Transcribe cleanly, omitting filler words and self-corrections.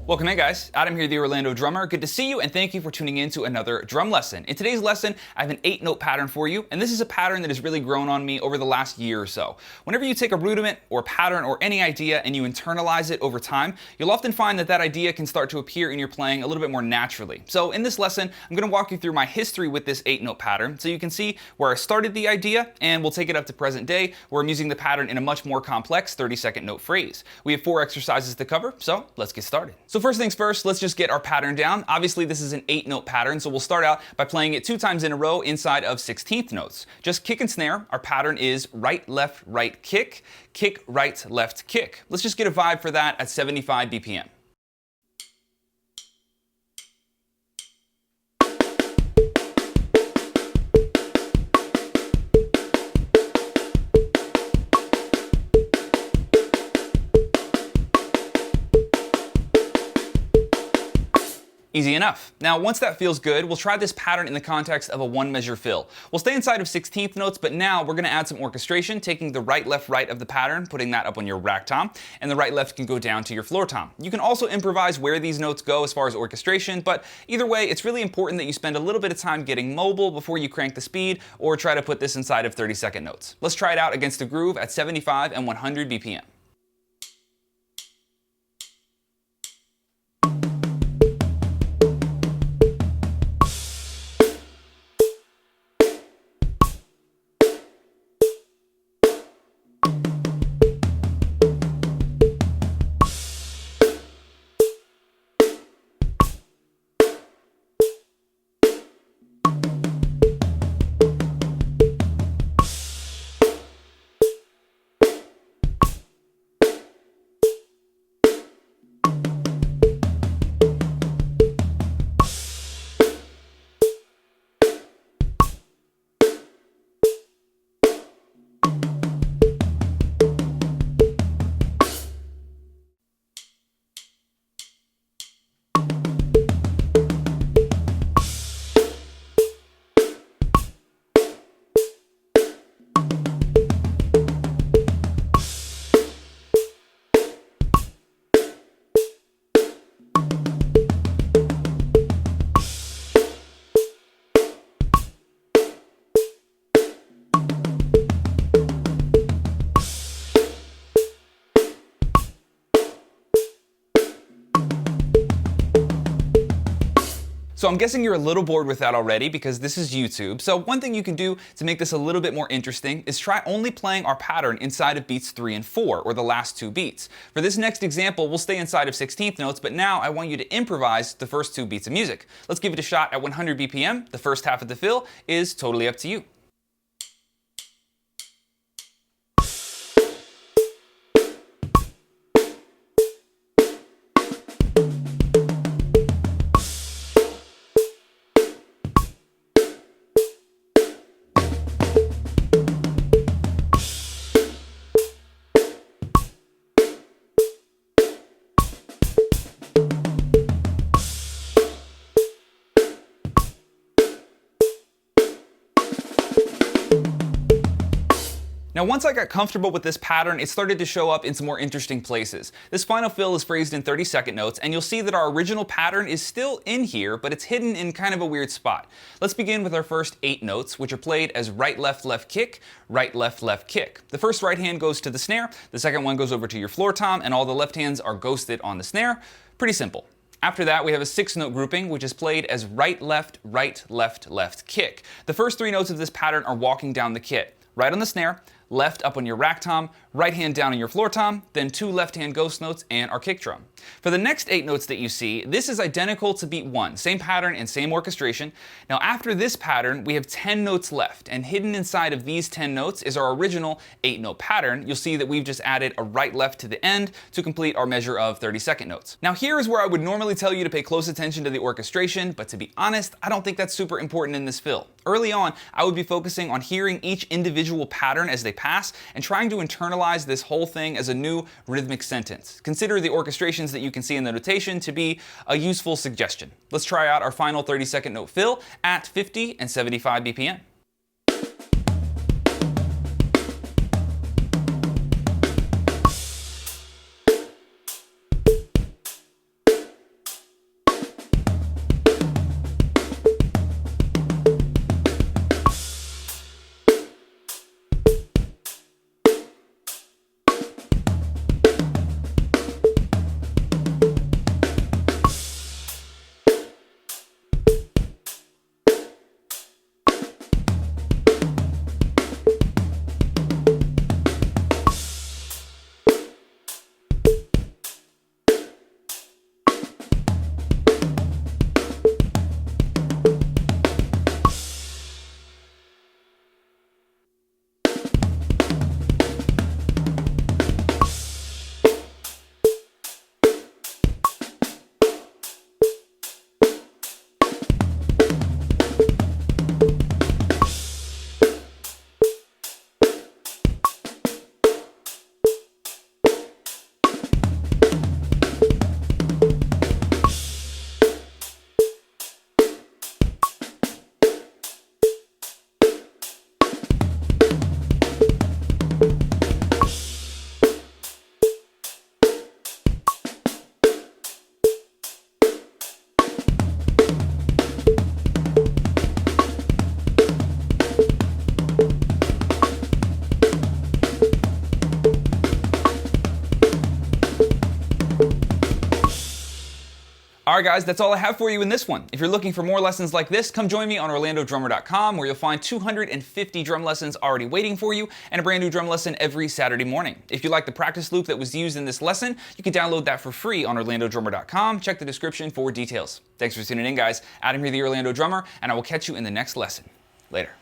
Welcome in, guys. Adam here, the Orlando drummer. Good to see you, and thank you for tuning in to another drum lesson. In today's lesson, I have an 8-note pattern for you, and this is a pattern that has really grown on me over the last year or so. Whenever you take a rudiment or pattern or any idea and you internalize it over time, you'll often find that that idea can start to appear in your playing a little bit more naturally. So in this lesson, I'm going to walk you through my history with this 8-note pattern so you can see where I started the idea, and we'll take it up to present day where I'm using the pattern in a much more complex 30-second note phrase. We have 4 exercises to cover, so let's get started. So first things first, let's just get our pattern down. Obviously, this is an 8-note pattern, so we'll start out by playing it 2 times in a row inside of 16th notes. Just kick and snare. Our pattern is right, left, kick, right, left, kick. Let's just get a vibe for that at 75 BPM. Easy enough. Now, once that feels good, we'll try this pattern in the context of a 1-measure fill. We'll stay inside of 16th notes, but now we're going to add some orchestration, taking the right, left of the pattern, putting that up on your rack tom, and the right, left can go down to your floor tom. You can also improvise where these notes go as far as orchestration, but either way, it's really important that you spend a little bit of time getting mobile before you crank the speed or try to put this inside of 30-second notes. Let's try it out against a groove at 75 and 100 BPM. So I'm guessing you're a little bored with that already because this is YouTube. So one thing you can do to make this a little bit more interesting is try only playing our pattern inside of beats 3 and 4, or the last 2 beats. For this next example, we'll stay inside of 16th notes, but now I want you to improvise the first 2 beats of music. Let's give it a shot at 100 BPM. The first half of the fill is totally up to you. Now, once I got comfortable with this pattern, it started to show up in some more interesting places. This final fill is phrased in 30-second notes, and you'll see that our original pattern is still in here, but it's hidden in kind of a weird spot. Let's begin with our first 8 notes, which are played as right, left, kick, right, left, kick. The first right hand goes to the snare, the second one goes over to your floor tom, and all the left hands are ghosted on the snare. Pretty simple. After that, we have a 6-note grouping, which is played as right, left, kick. The first 3 notes of this pattern are walking down the kit. Right on the snare, left up on your rack tom, right hand down on your floor tom, then 2 left hand ghost notes and our kick drum. For the next 8 notes that you see, this is identical to beat 1, same pattern and same orchestration. Now after this pattern, we have 10 notes left, and hidden inside of these 10 notes is our original 8-note pattern. You'll see that we've just added a right left to the end to complete our measure of 30-second notes. Now here is where I would normally tell you to pay close attention to the orchestration, but to be honest, I don't think that's super important in this fill. Early on, I would be focusing on hearing each individual pattern as they pass and trying to internalize this whole thing as a new rhythmic sentence. Consider the orchestrations that you can see in the notation to be a useful suggestion. Let's try out our final 30-second note fill at 50 and 75 BPM. Alright guys, that's all I have for you in this one. If you're looking for more lessons like this, come join me on OrlandoDrummer.com, where you'll find 250 drum lessons already waiting for you, and a brand new drum lesson every Saturday morning. If you like the practice loop that was used in this lesson, you can download that for free on OrlandoDrummer.com. Check the description for details. Thanks for tuning in guys. Adam here, the Orlando Drummer, and I will catch you in the next lesson. Later.